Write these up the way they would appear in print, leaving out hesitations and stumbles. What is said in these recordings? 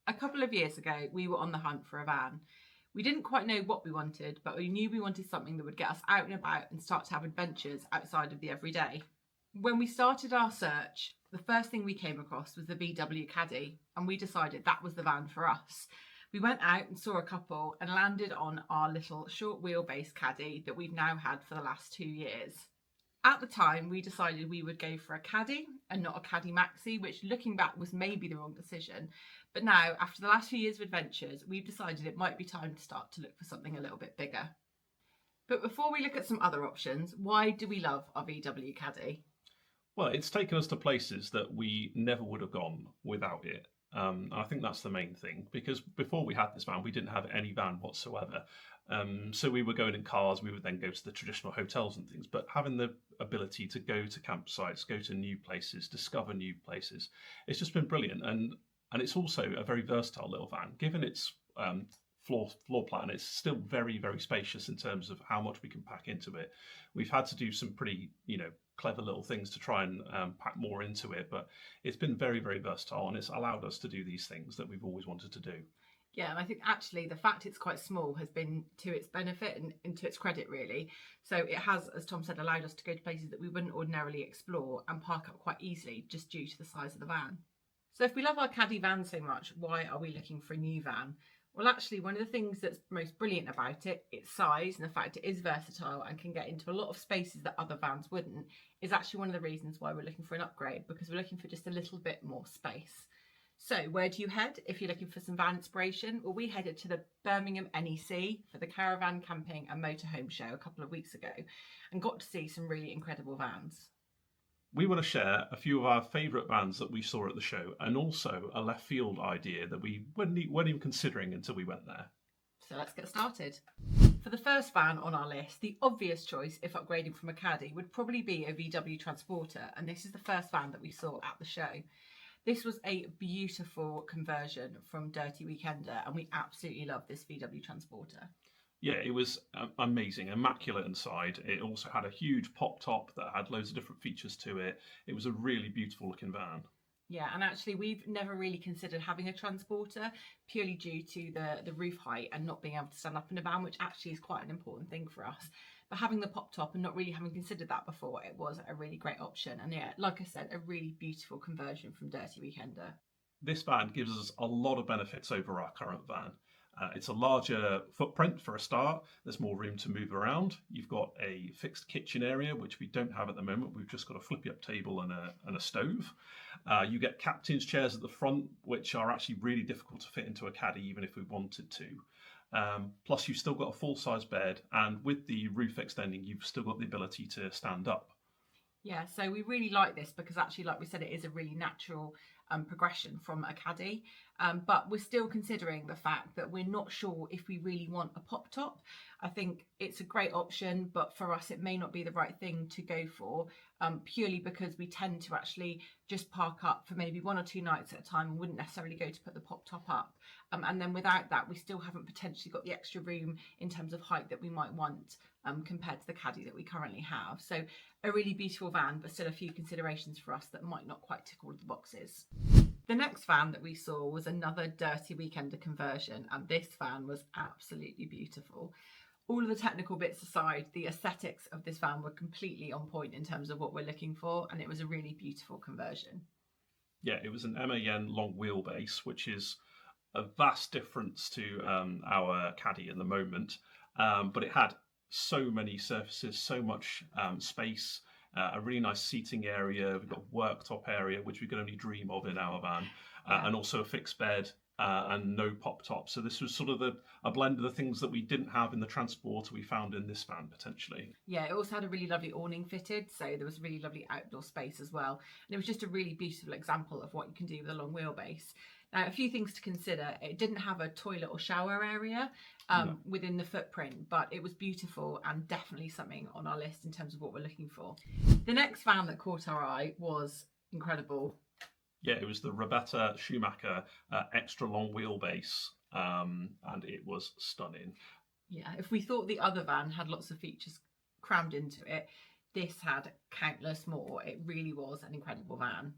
A couple of years ago, we were on the hunt for a van. We didn't quite know what we wanted, but we knew we wanted something that would get us out and about and start to have adventures outside of the everyday. When we started our search, the first thing we came across was the VW Caddy, and we decided that was the van for us. We went out and saw a couple and landed on our little short wheelbase Caddy that we've now had for the last 2 years. At the time, we decided we would go for a Caddy and not a Caddy Maxi, which looking back was maybe the wrong decision. But now, after the last few years of adventures, we've decided it might be time to start to look for something a little bit bigger. But before we look at some other options, why do we love our VW Caddy? Well, it's taken us to places that we never would have gone without it. I think that's the main thing, because before we had this van, we didn't have any van whatsoever. So we were going in cars, we would then go to the traditional hotels and things, but having the ability to go to campsites, go to new places, discover new places, it's just been brilliant. And it's also a very versatile little van. Given its floor plan, it's still very, very spacious in terms of how much we can pack into it. We've had to do some pretty, clever little things to try and pack more into it, but it's been very, very versatile, and it's allowed us to do these things that we've always wanted to do. Yeah, and I think actually the fact it's quite small has been to its benefit and to its credit, really. So it has, as Tom said, allowed us to go to places that we wouldn't ordinarily explore and park up quite easily just due to the size of the van. So if we love our Caddy van so much, why are we looking for a new van? Well, actually, one of the things that's most brilliant about it, its size and the fact it is versatile and can get into a lot of spaces that other vans wouldn't, is actually one of the reasons why we're looking for an upgrade, because we're looking for just a little bit more space. So where do you head if you're looking for some van inspiration? Well, we headed to the Birmingham NEC for the Caravan, Camping and Motorhome Show a couple of weeks ago and got to see some really incredible vans. We want to share a few of our favourite vans that we saw at the show, and also a left field idea that we weren't even considering until we went there. So let's get started. For the first van on our list, the obvious choice if upgrading from a Caddy would probably be a VW Transporter, and this is the first van that we saw at the show. This was a beautiful conversion from Dirty Weekender, and we absolutely love this VW Transporter. Yeah, it was amazing, immaculate inside. It also had a huge pop top that had loads of different features to it. It was a really beautiful looking van. Yeah, and actually we've never really considered having a Transporter purely due to the roof height and not being able to stand up in a van, which actually is quite an important thing for us. But having the pop top and not really having considered that before, it was a really great option. And yeah, like I said, a really beautiful conversion from Dirty Weekender. This van gives us a lot of benefits over our current van. It's a larger footprint for a start. There's more room to move around. You've got a fixed kitchen area, which we don't have at the moment. We've just got a flippy up table and a stove. You get captain's chairs at the front, which are actually really difficult to fit into a Caddy, even if we wanted to. Plus, you've still got a full-size bed, and with the roof extending, you've still got the ability to stand up. Yeah, so we really like this because actually, like we said, it is a really natural progression from a Caddy. But we're still considering the fact that we're not sure if we really want a pop top. I think it's a great option, but for us, it may not be the right thing to go for, purely because we tend to actually just park up for maybe 1 or 2 nights at a time and wouldn't necessarily go to put the pop top up. And then without that, we still haven't potentially got the extra room in terms of height that we might want compared to the Caddy that we currently have. So a really beautiful van, but still a few considerations for us that might not quite tick all of the boxes. The next van that we saw was another Dirty Weekender conversion, and this van was absolutely beautiful. All of the technical bits aside, the aesthetics of this van were completely on point in terms of what we're looking for, and it was a really beautiful conversion. Yeah, it was an MAN long wheelbase, which is a vast difference to our Caddy at the moment, but it had so many surfaces, so much space. A really nice seating area. We've got a worktop area, which we could only dream of in our van, and also a fixed bed and no pop top. So this was sort of a blend of the things that we didn't have in the Transporter we found in this van potentially. Yeah, it also had a really lovely awning fitted, so there was really lovely outdoor space as well. And it was just a really beautiful example of what you can do with a long wheelbase. Now, a few things to consider. It didn't have a toilet or shower area within the footprint, but it was beautiful and definitely something on our list in terms of what we're looking for. The next van that caught our eye was incredible. Yeah, it was the Roberta Schumacher extra long wheelbase, and it was stunning. Yeah, if we thought the other van had lots of features crammed into it, this had countless more. It really was an incredible van.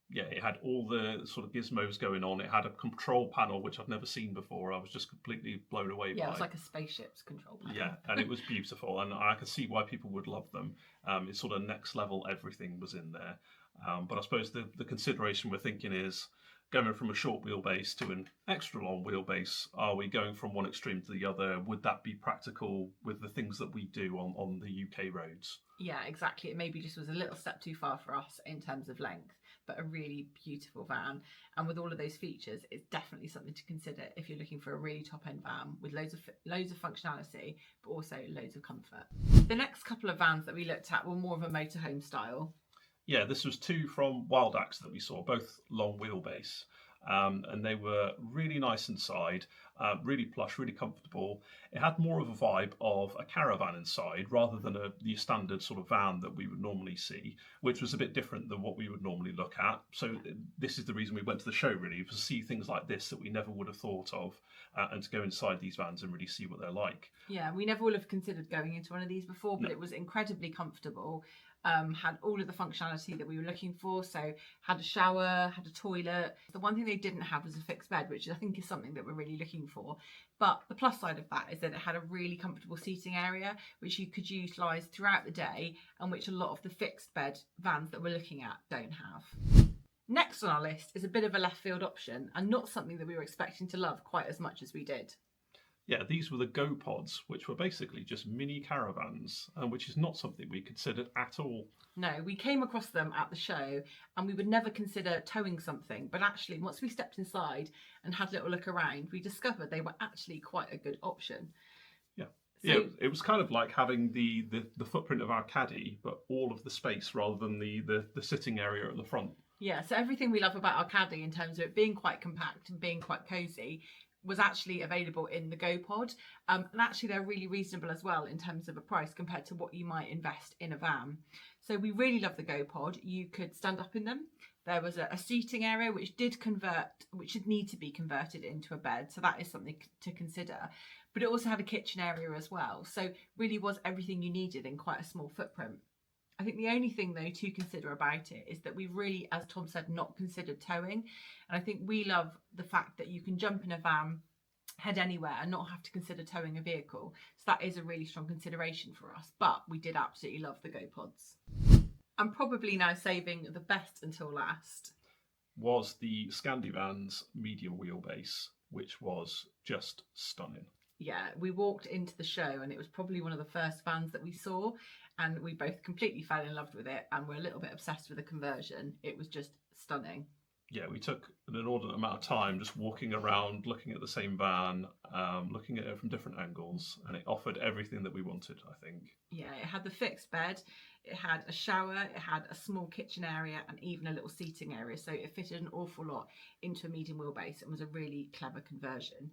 Yeah, it had all the sort of gizmos going on. It had a control panel, which I've never seen before. I was just completely blown away by. Yeah, it was like a spaceship's control panel. Yeah, and it was beautiful, and I could see why people would love them. It's sort of next level, everything was in there. But I suppose the consideration we're thinking is, going from a short wheelbase to an extra long wheelbase, are we going from one extreme to the other? Would that be practical with the things that we do on the UK roads? Yeah, exactly. It maybe just was a little step too far for us in terms of length, but a really beautiful van. And with all of those features, it's definitely something to consider if you're looking for a really top-end van with loads of functionality, but also loads of comfort. The next couple of vans that we looked at were more of a motorhome style. Yeah, this was two from Wild Axe that we saw, both long wheelbase. And they were really nice inside, really plush, really comfortable. It had more of a vibe of a Caravan inside rather than the standard sort of van that we would normally see, which was a bit different than what we would normally look at. So this is the reason we went to the show, really, to see things like this that we never would have thought of, and to go inside these vans and really see what they're like. Yeah, we never would have considered going into one of these before, but It was incredibly comfortable. Had all of the functionality that we were looking for. So had a shower, had a toilet. The one thing they didn't have was a fixed bed, which I think is something that we're really looking for. But the plus side of that is that it had a really comfortable seating area, which you could utilise throughout the day, and which a lot of the fixed bed vans that we're looking at don't have. Next on our list is a bit of a left field option, and not something that we were expecting to love quite as much as we did. Yeah, these were the Go Pods, which were basically just mini caravans, and which is not something we considered at all. No, we came across them at the show, and we would never consider towing something. But actually, once we stepped inside and had a little look around, we discovered they were actually quite a good option. Yeah. It was kind of like having the footprint of our Caddy, but all of the space rather than the sitting area at the front. Yeah, so everything we love about our Caddy in terms of it being quite compact and being quite cosy was actually available in the Go Pod, and actually they're really reasonable as well in terms of a price compared to what you might invest in a van. So we really love the Go Pod. You could stand up in them. There was a seating area which did need to be converted into a bed, so that is something to consider. But it also had a kitchen area as well, so really was everything you needed in quite a small footprint. I think the only thing, though, to consider about it is that we've really, as Tom said, not considered towing. And I think we love the fact that you can jump in a van, head anywhere, and not have to consider towing a vehicle. So that is a really strong consideration for us. But we did absolutely love the Go Pods. I'm probably now saving the best until last. Was the Scandy van's medium wheelbase, which was just stunning. Yeah, we walked into the show and it was probably one of the first vans that we saw, and we both completely fell in love with it and were a little bit obsessed with the conversion. It was just stunning. Yeah, we took an inordinate amount of time just walking around, looking at the same van, looking at it from different angles, and it offered everything that we wanted, I think. Yeah, it had the fixed bed, it had a shower, it had a small kitchen area, and even a little seating area. So it fitted an awful lot into a medium wheelbase and was a really clever conversion.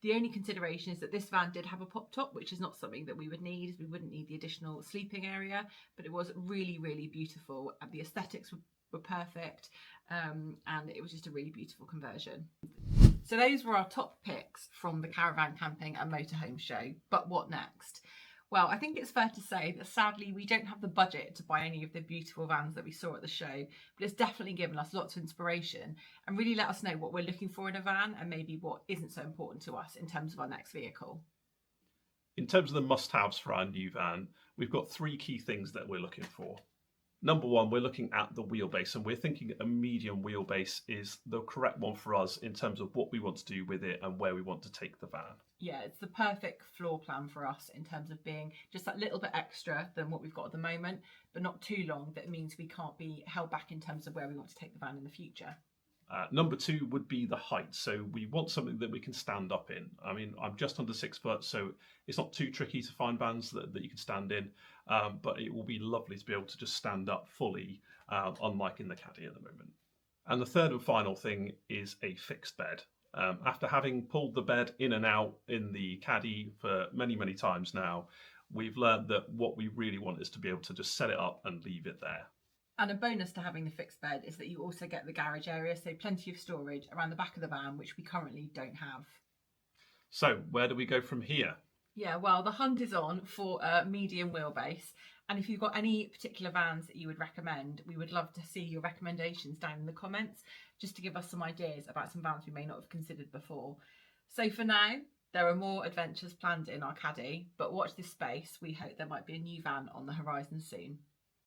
The only consideration is that this van did have a pop top, which is not something that we would need, as we wouldn't need the additional sleeping area, but it was really, really beautiful, and the aesthetics were perfect, and it was just a really beautiful conversion. So those were our top picks from the Caravan Camping and Motorhome Show. But what next? Well, I think it's fair to say that sadly we don't have the budget to buy any of the beautiful vans that we saw at the show, but it's definitely given us lots of inspiration and really let us know what we're looking for in a van and maybe what isn't so important to us in terms of our next vehicle. In terms of the must-haves for our new van, we've got 3 key things that we're looking for. Number 1, we're looking at the wheelbase, and we're thinking a medium wheelbase is the correct one for us in terms of what we want to do with it and where we want to take the van. Yeah, it's the perfect floor plan for us in terms of being just that little bit extra than what we've got at the moment, but not too long that means we can't be held back in terms of where we want to take the van in the future. Number 2 would be the height. So we want something that we can stand up in. I mean, I'm just under 6 foot, so it's not too tricky to find vans that you can stand in, but it will be lovely to be able to just stand up fully, unlike in the Caddy at the moment. And the third and final thing is a fixed bed. After having pulled the bed in and out in the Caddy for many, many times now, we've learned that what we really want is to be able to just set it up and leave it there. And a bonus to having the fixed bed is that you also get the garage area, so plenty of storage around the back of the van, which we currently don't have. So where do we go from here? Yeah, well, the hunt is on for a medium wheelbase, And if you've got any particular vans that you would recommend, we would love to see your recommendations down in the comments, just to give us some ideas about some vans we may not have considered before. So for now, there are more adventures planned in our Caddy, but watch this space. We hope there might be a new van on the horizon soon.